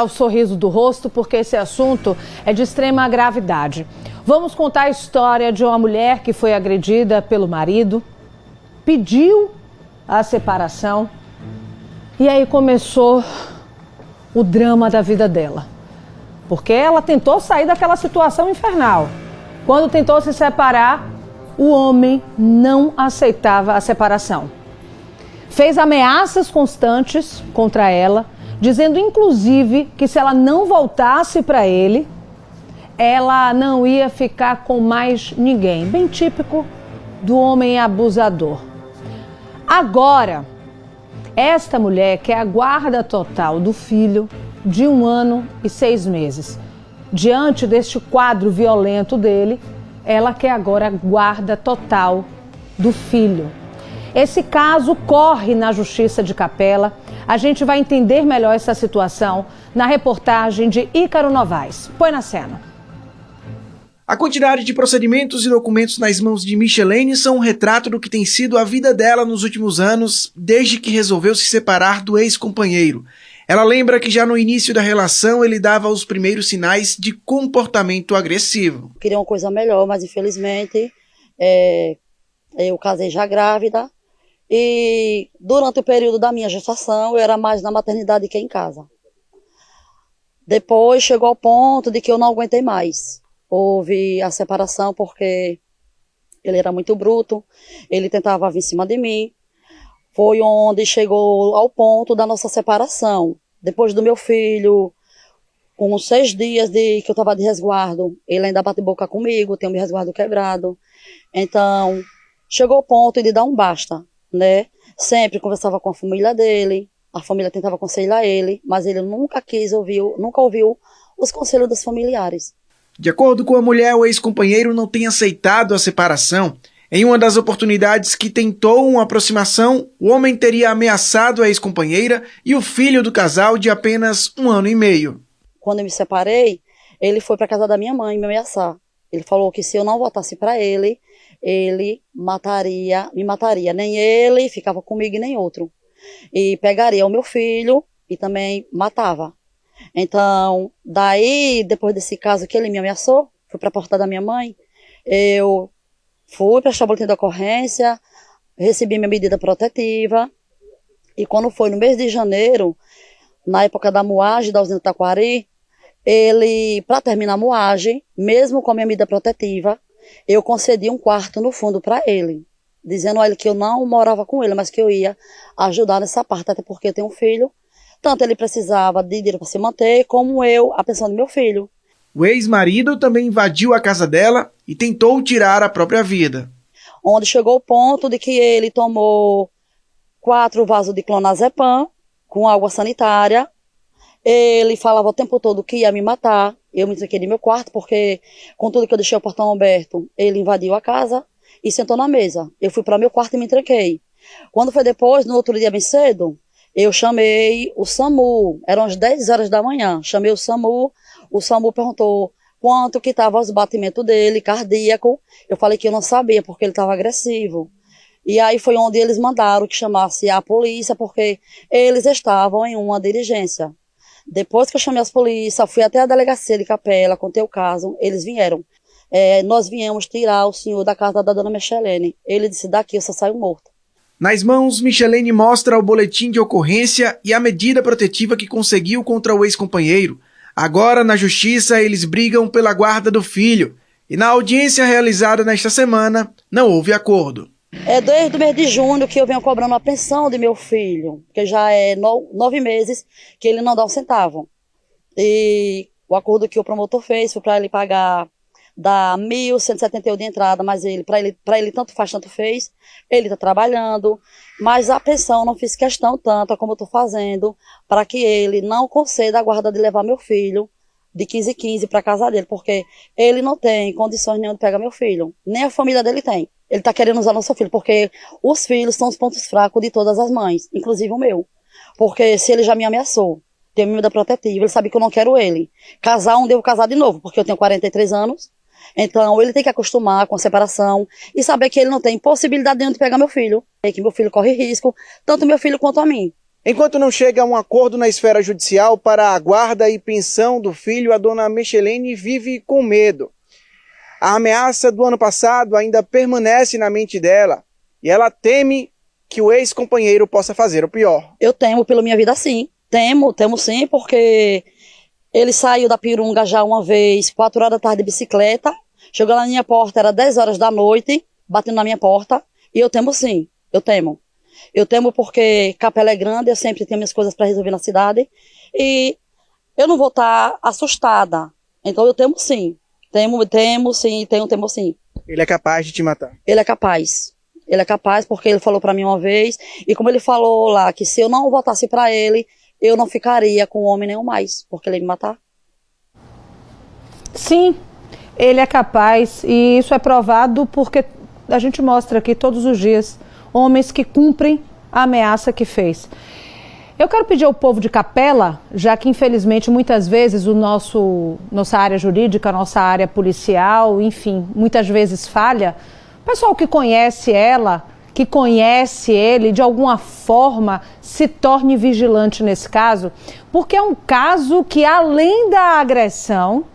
O sorriso do rosto, porque esse assunto é de extrema gravidade. Vamos contar a história de uma mulher que foi agredida pelo marido, pediu a separação e aí começou o drama da vida dela. Porque ela tentou sair daquela situação infernal. Quando tentou se separar, o homem não aceitava a separação. Fez ameaças constantes contra ela, dizendo inclusive que se ela não voltasse para ele, ela não ia ficar com mais ninguém. Bem típico do homem abusador. Agora, esta mulher quer a guarda total do filho de 1 ano e 6 meses. Diante deste quadro violento dele, ela quer agora a guarda total do filho. Esse caso corre na Justiça de Capela. A gente vai entender melhor essa situação na reportagem de Ícaro Novaes. Põe na cena. A quantidade de procedimentos e documentos nas mãos de Michelene são um retrato do que tem sido a vida dela nos últimos anos, desde que resolveu se separar do ex-companheiro. Ela lembra que já no início da relação ele dava os primeiros sinais de comportamento agressivo. Queria uma coisa melhor, mas infelizmente eu casei já grávida. E durante o período da minha gestação, eu era mais na maternidade que em casa. Depois chegou ao ponto de que eu não aguentei mais. Houve a separação porque ele era muito bruto, ele tentava vir em cima de mim. Foi onde chegou ao ponto da nossa separação. Depois do meu filho, com 6 dias que eu estava de resguardo, ele ainda bate boca comigo, tem o meu resguardo quebrado. Então, chegou ao ponto de dar um basta. Né? Sempre conversava com a família dele, a família tentava aconselhar ele, mas ele nunca ouviu os conselhos dos familiares. De acordo com a mulher, o ex-companheiro não tem aceitado a separação. Em uma das oportunidades que tentou uma aproximação, o homem teria ameaçado a ex-companheira e o filho do casal de apenas 1 ano e meio. Quando eu me separei, ele foi para casa da minha mãe me ameaçar. Ele falou que se eu não voltasse para ele me mataria. Nem ele ficava comigo e nem outro. E pegaria o meu filho e também matava. Então, daí, depois desse caso que ele me ameaçou, fui para a porta da minha mãe, eu fui para o boletim de ocorrência, recebi minha medida protetiva, e quando foi no mês de janeiro, na época da moagem da usina Taquari, ele, para terminar a moagem, mesmo com a minha medida protetiva, eu concedi um quarto no fundo para ele, dizendo a ele que eu não morava com ele, mas que eu ia ajudar nessa parte, até porque eu tenho um filho. Tanto ele precisava de dinheiro para se manter, como eu, a pensão do meu filho. O ex-marido também invadiu a casa dela e tentou tirar a própria vida. Onde chegou o ponto de que ele tomou 4 vasos de clonazepam com água sanitária. Ele falava o tempo todo que ia me matar. Eu me tranquei no meu quarto, porque com tudo que eu deixei o portão aberto, ele invadiu a casa e sentou na mesa. Eu fui para o meu quarto e me tranquei. Quando foi depois, no outro dia bem cedo, eu chamei o SAMU. Eram as 10 horas da manhã. Chamei o SAMU perguntou quanto que estava os batimentos dele, cardíaco. Eu falei que eu não sabia, porque ele estava agressivo. E aí foi onde eles mandaram que chamasse a polícia, porque eles estavam em uma diligência. Depois que eu chamei as polícias, fui até a delegacia de Capela, contei o caso, eles vieram. Nós viemos tirar o senhor da casa da dona Michelene. Ele disse, daqui eu só saio morto. Nas mãos, Michelene mostra o boletim de ocorrência e a medida protetiva que conseguiu contra o ex-companheiro. Agora, na justiça, eles brigam pela guarda do filho. E na audiência realizada nesta semana, não houve acordo. Desde o mês de junho que eu venho cobrando a pensão de meu filho, que já é 9 meses que ele não dá um centavo. E o acordo que o promotor fez foi para ele pagar da 1.171 de entrada, mas para ele tanto faz, tanto fez. Ele está trabalhando, mas a pensão não fiz questão tanto como eu estou fazendo, para que ele não conceda a guarda de levar meu filho de 15 para casa dele, porque ele não tem condições nenhuma de pegar meu filho, nem a família dele tem. Ele está querendo usar nosso filho, porque os filhos são os pontos fracos de todas as mães, inclusive o meu. Porque se ele já me ameaçou, tem medida protetiva, ele sabe que eu não quero ele. Casar, devo casar de novo, porque eu tenho 43 anos. Então, ele tem que acostumar com a separação e saber que ele não tem possibilidade nenhuma de pegar meu filho. E que meu filho corre risco, tanto meu filho quanto a mim. Enquanto não chega a um acordo na esfera judicial para a guarda e pensão do filho, a dona Michelene vive com medo. A ameaça do ano passado ainda permanece na mente dela e ela teme que o ex-companheiro possa fazer o pior. Eu temo pela minha vida sim. Temo sim, porque ele saiu da Pirunga já uma vez, 4 horas da tarde de bicicleta, chegou lá na minha porta, era 10 horas da noite, batendo na minha porta, e eu temo sim, eu temo. Eu temo porque Capela é grande, eu sempre tenho minhas coisas para resolver na cidade, e eu não vou estar assustada. Então eu temo sim, temo sim. Ele é capaz de te matar? Ele é capaz. Ele é capaz porque ele falou para mim uma vez, e como ele falou lá, que se eu não votasse para ele, eu não ficaria com homem nenhum mais, porque ele ia me matar. Sim, ele é capaz, e isso é provado porque a gente mostra aqui todos os dias homens que cumprem a ameaça que fez. Eu quero pedir ao povo de Capela, já que infelizmente muitas vezes nossa área jurídica, nossa área policial, enfim, muitas vezes falha, pessoal que conhece ela, que conhece ele, de alguma forma se torne vigilante nesse caso, porque é um caso que, além da agressão,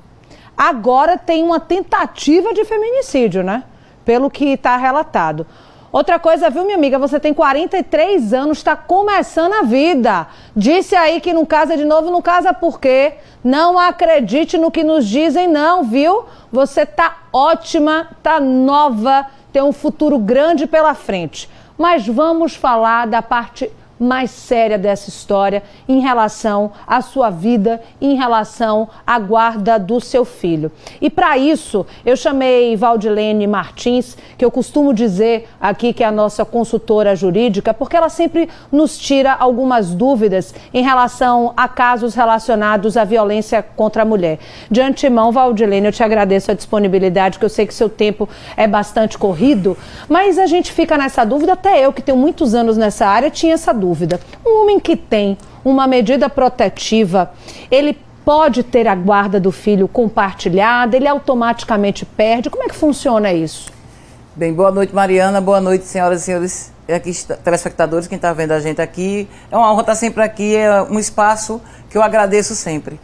agora tem uma tentativa de feminicídio, né? Pelo que está relatado. Outra coisa, viu, minha amiga? Você tem 43 anos, está começando a vida. Disse aí que não casa de novo, não casa por quê? Não acredite no que nos dizem, não, viu? Você tá ótima, tá nova, tem um futuro grande pela frente. Mas vamos falar da parte mais séria dessa história em relação à sua vida, em relação à guarda do seu filho. E para isso, eu chamei Valdilene Martins, que eu costumo dizer aqui que é a nossa consultora jurídica, porque ela sempre nos tira algumas dúvidas em relação a casos relacionados à violência contra a mulher. De antemão, Valdilene, eu te agradeço a disponibilidade, que eu sei que seu tempo é bastante corrido, mas a gente fica nessa dúvida, até eu que tenho muitos anos nessa área, tinha essa dúvida. Um homem que tem uma medida protetiva, ele pode ter a guarda do filho compartilhada, ele automaticamente perde? Como é que funciona isso? Bem, boa noite, Mariana, boa noite, senhoras e senhores aqui, telespectadores, quem está vendo a gente aqui. É uma honra estar sempre aqui, é um espaço que eu agradeço sempre.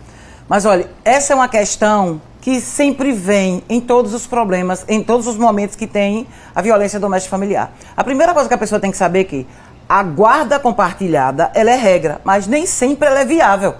Mas olha, essa é uma questão que sempre vem em todos os problemas, em todos os momentos que tem a violência doméstica familiar. A primeira coisa que a pessoa tem que saber é que a guarda compartilhada, ela é regra, mas nem sempre ela é viável.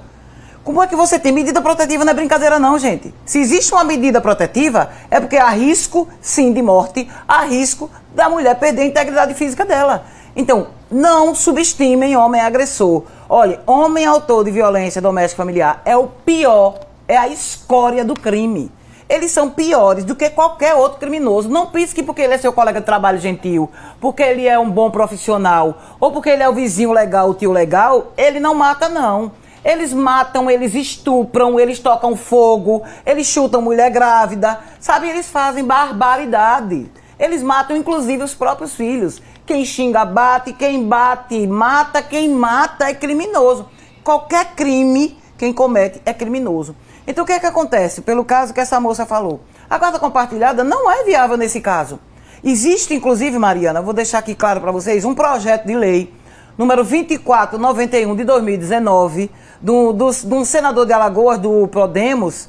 Como é que você tem medida protetiva? Não é brincadeira não, gente. Se existe uma medida protetiva, é porque há risco, sim, de morte, há risco da mulher perder a integridade física dela. Então, não subestimem homem agressor. Olha, homem autor de violência doméstica familiar é o pior, é a escória do crime. Eles são piores do que qualquer outro criminoso. Não pense que porque ele é seu colega de trabalho gentil, porque ele é um bom profissional, ou porque ele é o vizinho legal, o tio legal, ele não mata, não. Eles matam, eles estupram, eles tocam fogo, eles chutam mulher grávida, sabe? Eles fazem barbaridade. Eles matam, inclusive, os próprios filhos. Quem xinga, bate, quem bate, mata, quem mata é criminoso. Qualquer crime, quem comete é criminoso. Então o que é que acontece? Pelo caso que essa moça falou, a guarda compartilhada não é viável nesse caso. Existe, inclusive, Mariana, vou deixar aqui claro para vocês, um projeto de lei, número 2491 de 2019, de um senador de Alagoas, do Podemos,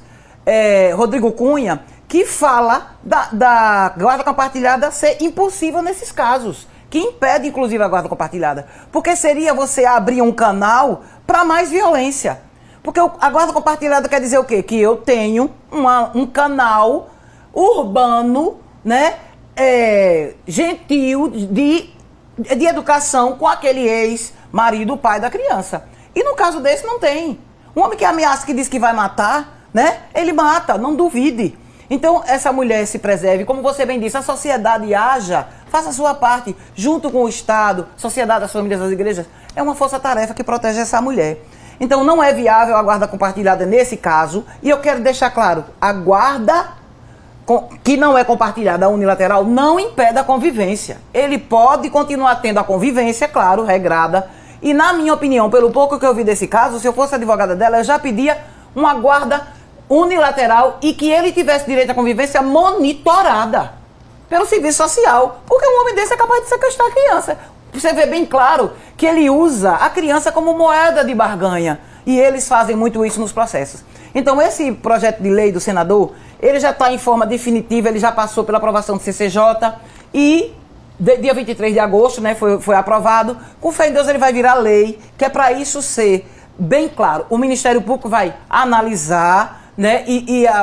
Rodrigo Cunha, que fala da guarda compartilhada ser impossível nesses casos, que impede, inclusive, a guarda compartilhada. Porque seria você abrir um canal para mais violência. Porque a guarda compartilhada quer dizer o quê? Que eu tenho um canal urbano, né, gentil, de educação com aquele ex-marido, pai da criança. E no caso desse não tem. Um homem que ameaça, que diz que vai matar, né, ele mata, não duvide. Então essa mulher se preserve, como você bem disse, a sociedade haja, faça a sua parte, junto com o Estado, sociedade, as famílias, as igrejas, é uma força-tarefa que protege essa mulher. Então não é viável a guarda compartilhada nesse caso, e eu quero deixar claro, a guarda que não é compartilhada unilateral não impede a convivência. Ele pode continuar tendo a convivência, claro, regrada, e na minha opinião, pelo pouco que eu vi desse caso, se eu fosse advogada dela, eu já pedia uma guarda unilateral e que ele tivesse direito à convivência monitorada pelo serviço social, porque um homem desse é capaz de sequestrar a criança. você vê bem claro que ele usa a criança como moeda de barganha. E eles fazem muito isso nos processos. Então, esse projeto de lei do senador, ele já está em forma definitiva, ele já passou pela aprovação do CCJ e dia 23 de agosto, né, foi aprovado. Com fé em Deus, ele vai virar lei, que é para isso ser bem claro. O Ministério Público vai analisar, né,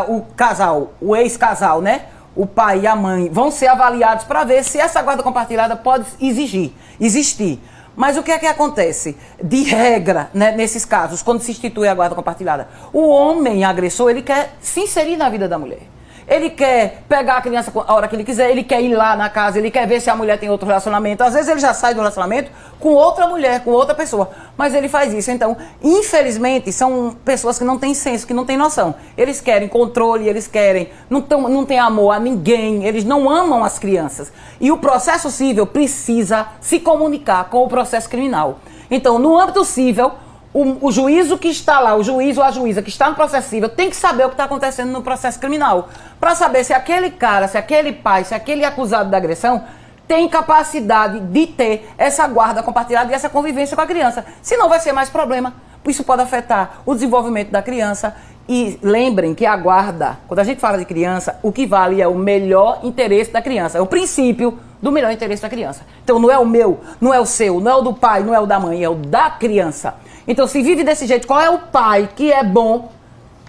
o casal, o ex-casal, né, o pai e a mãe, vão ser avaliados para ver se essa guarda compartilhada pode existir. Mas o que é que acontece? De regra, né, nesses casos, quando se institui a guarda compartilhada, o homem agressor, ele quer se inserir na vida da mulher. Ele quer pegar a criança a hora que ele quiser, ele quer ir lá na casa, ele quer ver se a mulher tem outro relacionamento. Às vezes ele já sai do relacionamento com outra mulher, com outra pessoa. Mas ele faz isso. Então, infelizmente, são pessoas que não têm senso, que não têm noção. Eles querem controle, eles querem... Não tem amor a ninguém, eles não amam as crianças. E o processo civil precisa se comunicar com o processo criminal. Então, no âmbito civil... O juízo que está lá, o juiz ou a juíza que está no processo civil tem que saber o que está acontecendo no processo criminal. Para saber se aquele cara, se aquele pai, se aquele acusado da agressão tem capacidade de ter essa guarda compartilhada e essa convivência com a criança. Senão vai ser mais problema. Isso pode afetar o desenvolvimento da criança. E lembrem que a guarda, quando a gente fala de criança, o que vale é o melhor interesse da criança. É o princípio do melhor interesse da criança. Então não é o meu, não é o seu, não é o do pai, não é o da mãe, é o da criança. Então, se vive desse jeito, qual é o pai que é bom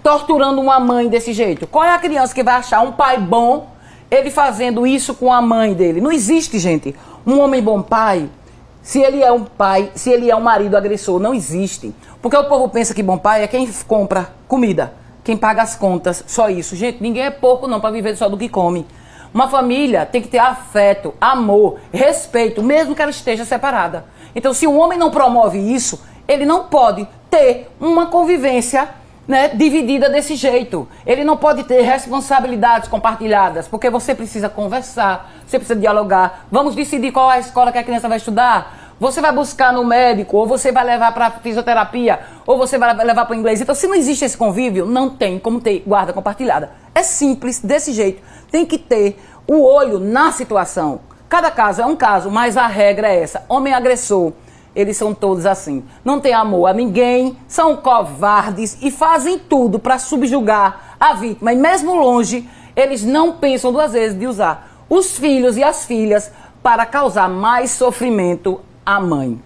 torturando uma mãe desse jeito? Qual é a criança que vai achar um pai bom ele fazendo isso com a mãe dele? Não existe, gente, um homem bom pai, se ele é um pai, se ele é um marido agressor. Não existe. Porque o povo pensa que bom pai é quem compra comida, quem paga as contas, só isso. Gente, ninguém é pouco não para viver só do que come. Uma família tem que ter afeto, amor, respeito, mesmo que ela esteja separada. Então, se um homem não promove isso, ele não pode ter uma convivência, né, dividida desse jeito. Ele não pode ter responsabilidades compartilhadas, porque você precisa conversar, você precisa dialogar. Vamos decidir qual é a escola que a criança vai estudar. Você vai buscar no médico, ou você vai levar para fisioterapia, ou você vai levar para o inglês. Então, se não existe esse convívio, não tem como ter guarda compartilhada. É simples, desse jeito. Tem que ter o olho na situação. Cada caso é um caso, mas a regra é essa. Homem agressor, eles são todos assim. Não tem amor a ninguém, são covardes e fazem tudo para subjugar a vítima. E mesmo longe, eles não pensam duas vezes de usar os filhos e as filhas para causar mais sofrimento à mãe.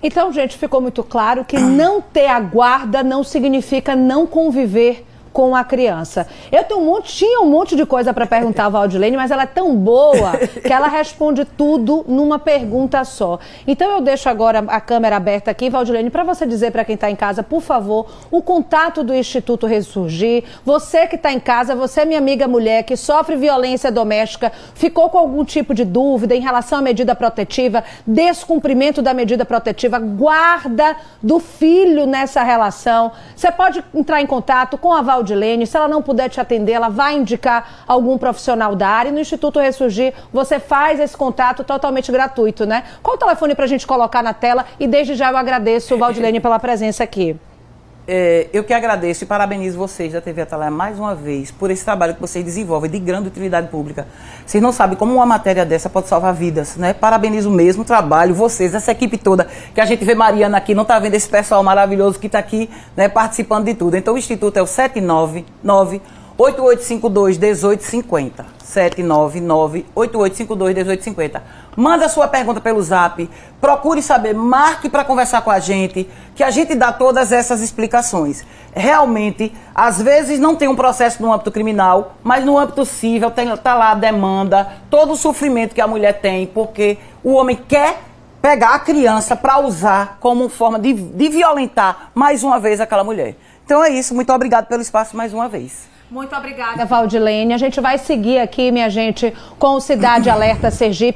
Então, gente, ficou muito claro que não ter a guarda não significa não conviver com a criança. Eu tinha um monte de coisa para perguntar a Valdilene, mas ela é tão boa que ela responde tudo numa pergunta só. Então eu deixo agora a câmera aberta aqui, Valdilene, para você dizer para quem está em casa, por favor, o contato do Instituto Ressurgir. Você que está em casa, você, minha amiga mulher que sofre violência doméstica, ficou com algum tipo de dúvida em relação à medida protetiva, descumprimento da medida protetiva, guarda do filho nessa relação, você pode entrar em contato com a Valdilene. Se ela não puder te atender, ela vai indicar algum profissional da área. E no Instituto Ressurgir, você faz esse contato totalmente gratuito, né? Qual o telefone para a gente colocar na tela? E desde já eu agradeço, Valdilene, pela presença aqui. Eu que agradeço e parabenizo vocês da TV Atalaia mais uma vez por esse trabalho que vocês desenvolvem de grande utilidade pública. Vocês não sabem como uma matéria dessa pode salvar vidas, né? Parabenizo mesmo o trabalho, vocês, essa equipe toda, que a gente vê Mariana aqui, não está vendo esse pessoal maravilhoso que está aqui, né, participando de tudo. Então o Instituto é o 799-8852-1850. 799-8852-1850. Manda sua pergunta pelo Zap, procure saber, marque para conversar com a gente, que a gente dá todas essas explicações. Realmente, às vezes não tem um processo no âmbito criminal, mas no âmbito civil está lá a demanda, todo o sofrimento que a mulher tem, porque o homem quer pegar a criança para usar como forma de violentar mais uma vez aquela mulher. Então é isso, muito obrigado pelo espaço mais uma vez. Muito obrigada, Valdilene. A gente vai seguir aqui, minha gente, com o Cidade Alerta Sergipe.